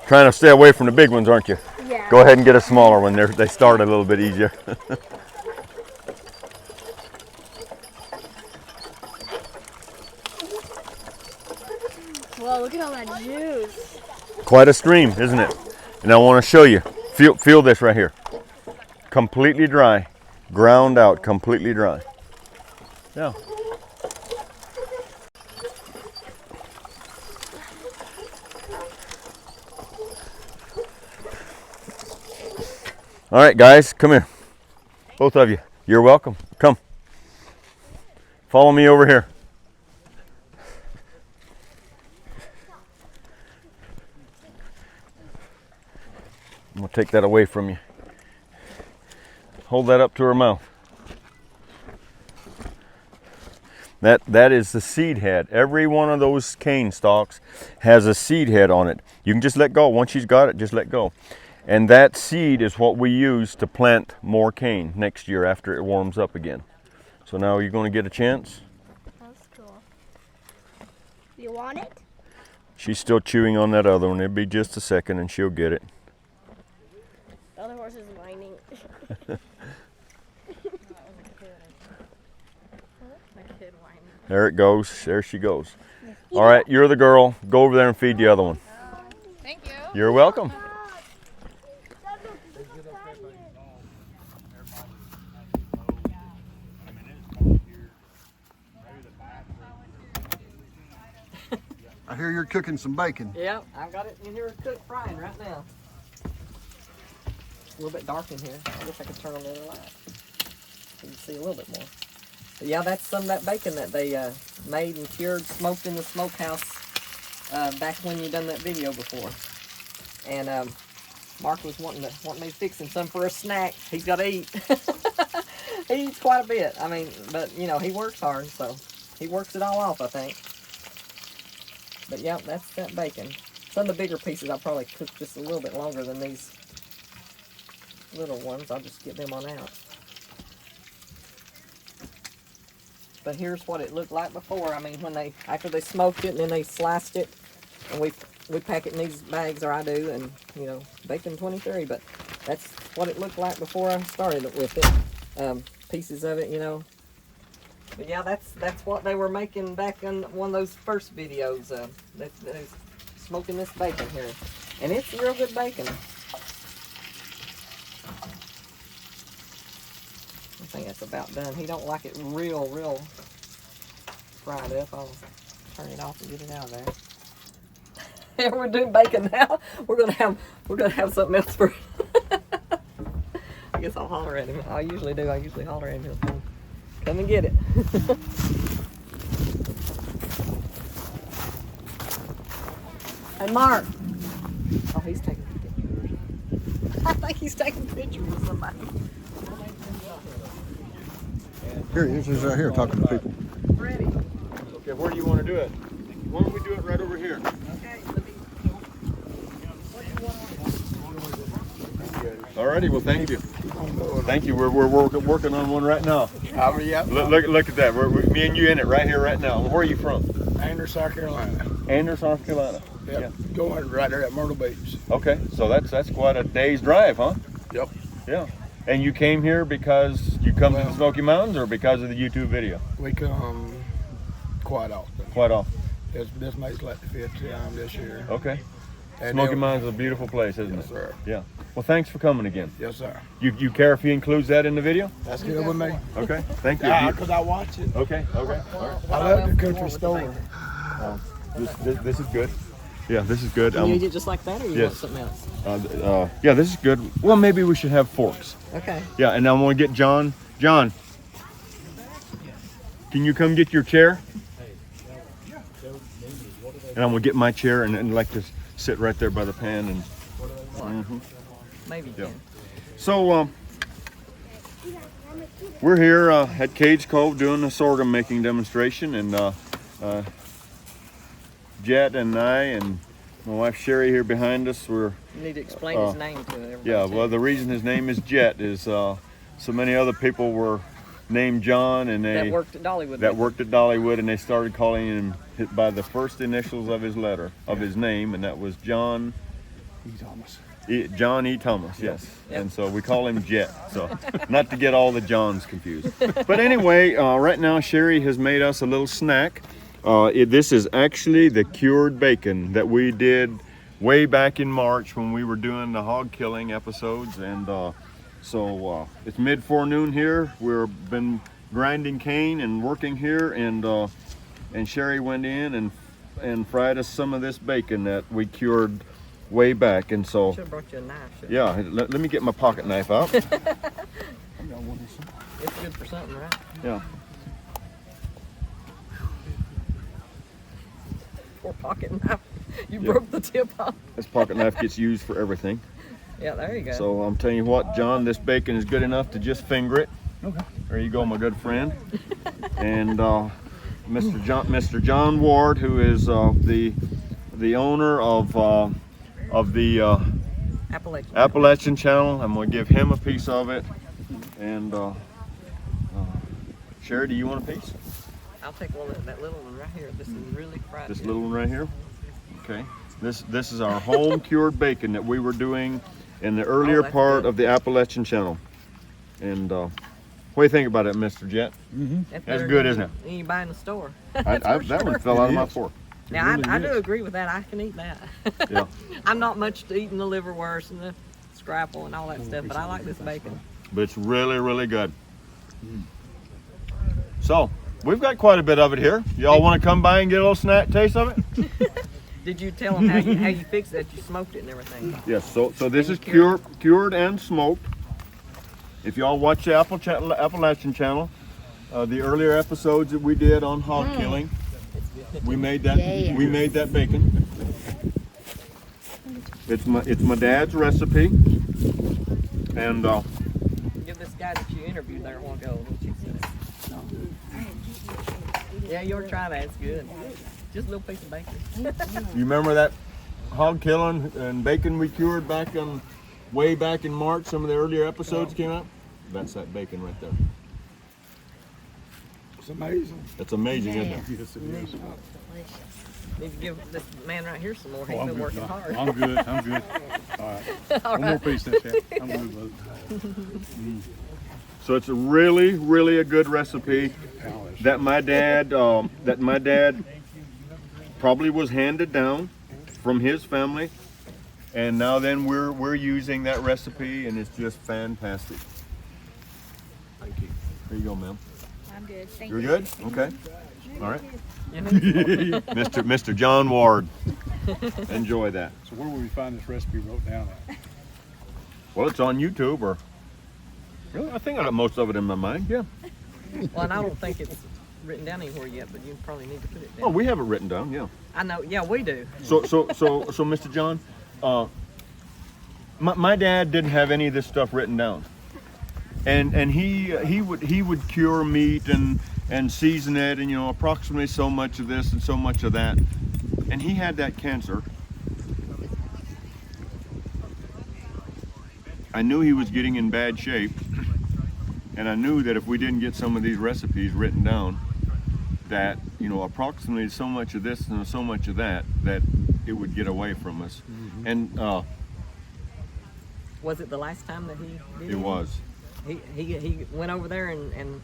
Trying to stay away from the big ones, aren't you? Yeah. Go ahead and get a smaller one. They start a little bit easier. Whoa, look at all that juice. Quite a stream, isn't it? And I want to show you. Feel this right here. Completely dry. Ground out, completely dry. Yeah. All right, guys, come here. Both of you. You're welcome. Come. Follow me over here. I'm going to take that away from you. Hold that up to her mouth. That is the seed head. Every one of those cane stalks has a seed head on it. You can just let go. Once she's got it, just let go. And that seed is what we use to plant more cane next year after it warms up again. So now you're going to get a chance. That's cool. You want it? She's still chewing on that other one. It'll be just a second and she'll get it. The other horse is whining. There it goes. There she goes. All right, you're the girl. Go over there and feed the other one. Thank you. You're welcome. I hear you're cooking some bacon. Yeah, I've got it in here cooked frying right now. It's a little bit dark in here. I wish I could turn on the other light. So you can see a little bit more. But yeah, that's some of that bacon that they made and cured, smoked in the smokehouse back when you done that video before. And Mark was wanting me fixing some for a snack. He's got to eat. He eats quite a bit. I mean, but you know, he works hard, so he works it all off, I think. But yeah, that's that bacon. Some of the bigger pieces I'll probably cook just a little bit longer than these little ones. I'll just get them on out. But here's what it looked like before. I mean, after they smoked it and then they sliced it, and we pack it in these bags, or I do, and you know, bacon 23. But that's what it looked like before I started with it. Pieces of it, you know. But yeah, that's what they were making back in one of those first videos. They smoking this bacon here, and it's real good bacon. I think that's about done. He don't like it real fried up. I'll turn it off and get it out of there. Yeah, we're doing bacon now. We're gonna have something else for. I guess I'll holler at him. I usually do. I usually holler at him. He'll come and get it. Hey, Mark. Oh, he's taking pictures. I think he's taking pictures of somebody. Here he is. He's right here talking to people. Ready. Okay, where do you want to do it? Why don't we do it right over here? Okay. Alrighty, well, thank you. Thank you. We're working on one right now. Look at that. Me and you in it right here, right now. Where are you from? Anders, South Carolina. Anders, South Carolina. Yep. Yeah. Going right there at Myrtle Beach. Okay, so that's quite a day's drive, huh? Yep. Yeah. And you came here because you come to the Smoky Mountains, or because of the YouTube video? We come quite often. Quite often. This makes like the 5th time this year. Okay. And Smoky Mountains is a beautiful place, isn't Yes, it? sir. Yeah. Well, thanks for coming again. Yes, sir. You care if he includes that in the video? That's good with me. Okay. Thank you. Because I watch it. Okay. All right. I love the country store. This is good. Yeah, this is good. Can you eat it just like that, or you yes. want something else? Yeah, this is good. Well, maybe we should have forks. Okay. Yeah, and I want to get John. John, can you come get your chair? And I'm going to get my chair and like to sit right there by the pan. And Maybe you yeah. can. So we're here at Cage Cove doing a sorghum making demonstration, and Jet and I and my wife Sherry here behind us. You need to explain his name to everybody. Yeah, too. well, the reason his name is Jet is so many other people were named John, and that worked at Dollywood. And they started calling him by the first initials of his his name, and that was John E. Thomas. John E. Thomas, yes. Yep. And so we call him Jet, so not to get all the Johns confused. But anyway, right now Sherry has made us a little snack. This is actually the cured bacon that we did way back in March when we were doing the hog killing episodes. And so it's mid-forenoon here. We've been grinding cane and working here, and Sherry went in and fried us some of this bacon that we cured way back. And so Should have brought you a knife. yeah, let me get my pocket knife out. It's good for something, right? Yeah. Poor pocket knife. You broke the tip off. This pocket knife gets used for everything. Yeah, there you go. So I'm telling you what, John, this bacon is good enough to just finger it. Okay. There you go, my good friend. And Mr. John Ward, who is the owner of the Appalachian channel, I'm going to give him a piece of it. And Sherry, do you want a piece? I'll take one of that little one right here. This is really fried. This good. little one right here? Okay. This is our home cured bacon that we were doing in the earlier that's part good. of the Appalachian channel. And what do you think about it, Mr. Jet? That's That's better good, than isn't it? You buy in the store. That one fell out of my fork. Now, I do agree with that. I can eat that. Yeah. I'm not much to eating the liverwurst and the scrapple and all that stuff, but I like this bacon. But it's really, really good. So, we've got quite a bit of it here. Y'all want to come by and get a little snack taste of it? Did you tell them how you fixed it? You smoked it and everything. Yes, so this is cured and smoked. If y'all watch the Appalachian channel, the earlier episodes that we did on hog killing, It's We made that. Yeah. We made that bacon. It's my dad's recipe, and Give this guy that you interviewed there a while ago what you said. Yeah, you ought to try that. It's good. Just a little piece of bacon. you remember that hog killing and bacon we cured way back in March? Some of the earlier episodes came out. That's that bacon right there. It's amazing. It's amazing, isn't it? Yes, it is. Need to give this man right here some more. He's Oh, I'm been good. working hard. I'm good. I'm good. All right. All One more right. piece, that's it. I'm good, brother. So it's a really, really a good recipe Palace. that my dad probably was handed down from his family, and now then we're using that recipe, and it's just fantastic. Thank you. Here you go, ma'am. I'm good. Thank You're you. good? Okay. All right. You know, Mr. John Ward. Enjoy that. So where will we find this recipe wrote down at? Well, it's on YouTube, or really, I think I got most of it in my mind. Yeah. well, and I don't think it's written down anywhere yet, but you probably need to put it down. Oh, we have it written down. Yeah. I know. Yeah, we do. So, Mr. John, my dad didn't have any of this stuff written down, and he would cure meat and season it, and approximately so much of this and so much of that, and he had that cancer. I knew he was getting in bad shape, and I knew that if we didn't get some of these recipes written down, that approximately so much of this and so much of that it would get away from us. Mm-hmm. And Was it the last time that he did it was. He went over there and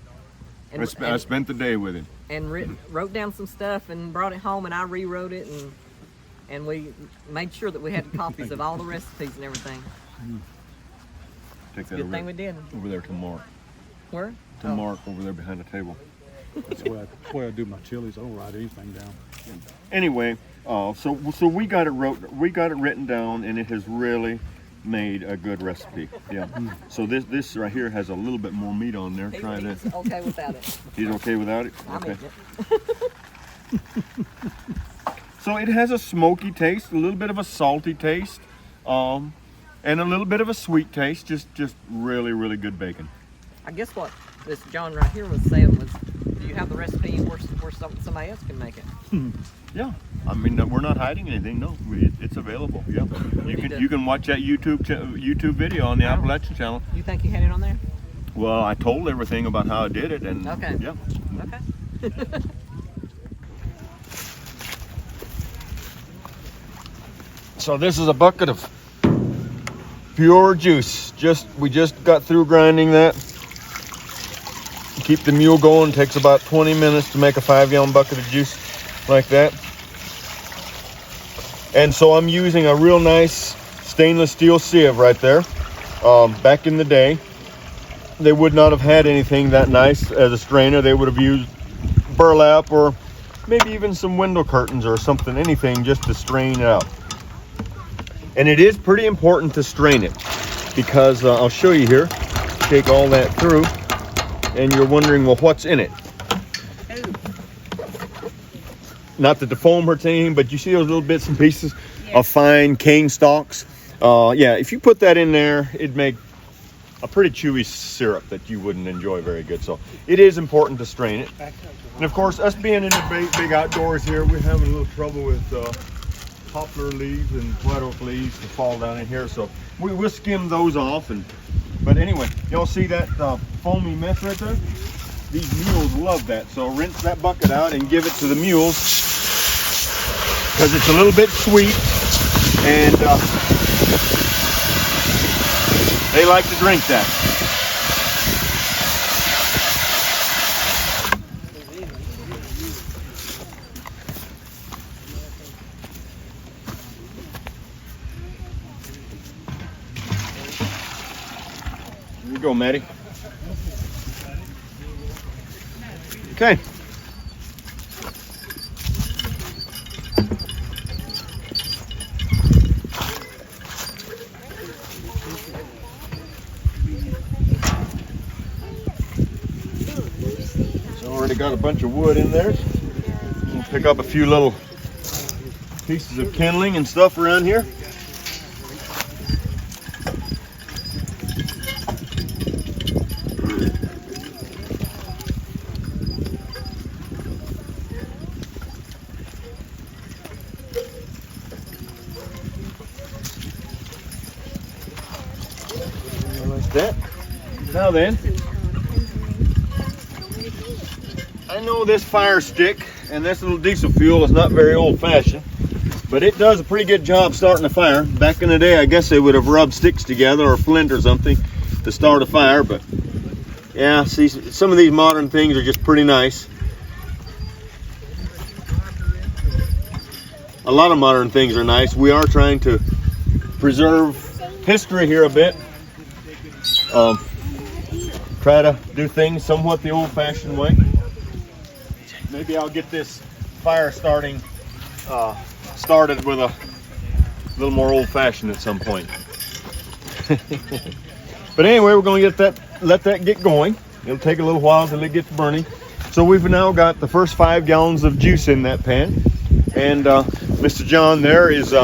I spent the day with him. and wrote down some stuff and brought it home, and I rewrote it, and we made sure that we had copies of all the recipes and everything. Take that Good thing we did. over there to Mark. Where? To Mark over there behind the table. That's the way I do my chilies. I don't write anything down. Anyway, so we got it written down, and it has really made a good recipe. Yeah. So this right here has a little bit more meat on there. Try this. He's okay without it. He's okay without it? I'm Okay. eating it. So it has a smoky taste, a little bit of a salty taste, and a little bit of a sweet taste. Just really, really good bacon. I guess what this John right here was saying was, do you have the recipe where somebody else can make it? Yeah. I mean, we're not hiding anything. No, it's available. Yeah. You can watch that YouTube video on the Appalachian channel. You think you had it on there? Well, I told everything about how I did it, and Okay. yeah. Okay. So this is a bucket of pure juice. We just got through grinding that. Keep the mule going. It takes about 20 minutes to make a 5-gallon bucket of juice like that. And so I'm using a real nice stainless steel sieve right there. Back in the day, they would not have had anything that nice as a strainer. They would have used burlap or maybe even some window curtains or something, anything just to strain it out. And it is pretty important to strain it because I'll show you here. Take all that through and you're wondering, well, what's in it? Not that the foam hurts anything, but you see those little bits and pieces of fine cane stalks? Yeah, if you put that in there, it'd make a pretty chewy syrup that you wouldn't enjoy very good. So it is important to strain it. And of course, us being in the big outdoors here, we're having a little trouble with poplar leaves and white oak leaves to fall down in here. So we'll skim those off. But anyway, y'all see that foamy mess right there? These mules love that. So rinse that bucket out and give it to the mules because it's a little bit sweet and they like to drink that. Here you go, Maddie. Okay. So already got a bunch of wood in there. We'll pick up a few little pieces of kindling and stuff around here. Like that. Now then, I know this fire stick and this little diesel fuel is not very old-fashioned, but it does a pretty good job starting a fire. Back in the day, I guess they would have rubbed sticks together or flint or something to start a fire, but yeah, see, some of these modern things are just pretty nice. A lot of modern things are nice. We are trying to preserve history here a bit. Try to do things somewhat the old-fashioned way. Maybe I'll get this fire started with a little more old-fashioned at some point. But anyway, we're going to let that get going. It'll take a little while till it gets burning. So we've now got the first 5 gallons of juice in that pan, and Mr. John there is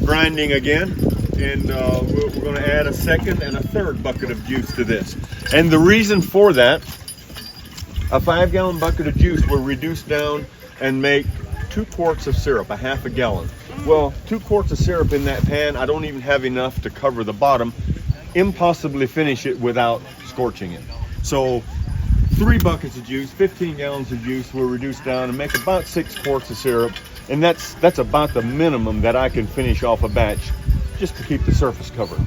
grinding again. And we're going to add a second and a third bucket of juice to this. And the reason for that, a 5-gallon bucket of juice will reduce down and make 2 quarts of syrup, a half a gallon. Well, 2 quarts of syrup in that pan, I don't even have enough to cover the bottom. Impossibly finish it without scorching it. So 3 buckets of juice, 15 gallons of juice will reduce down and make about 6 quarts of syrup. And that's about the minimum that I can finish off a batch, just to keep the surface covered.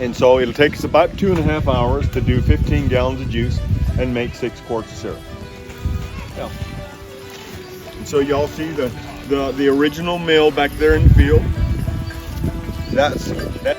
And so it'll take us about 2.5 hours to do 15 gallons of juice and make 6 quarts of syrup. Yeah. And so y'all see the original mill back there in the field. That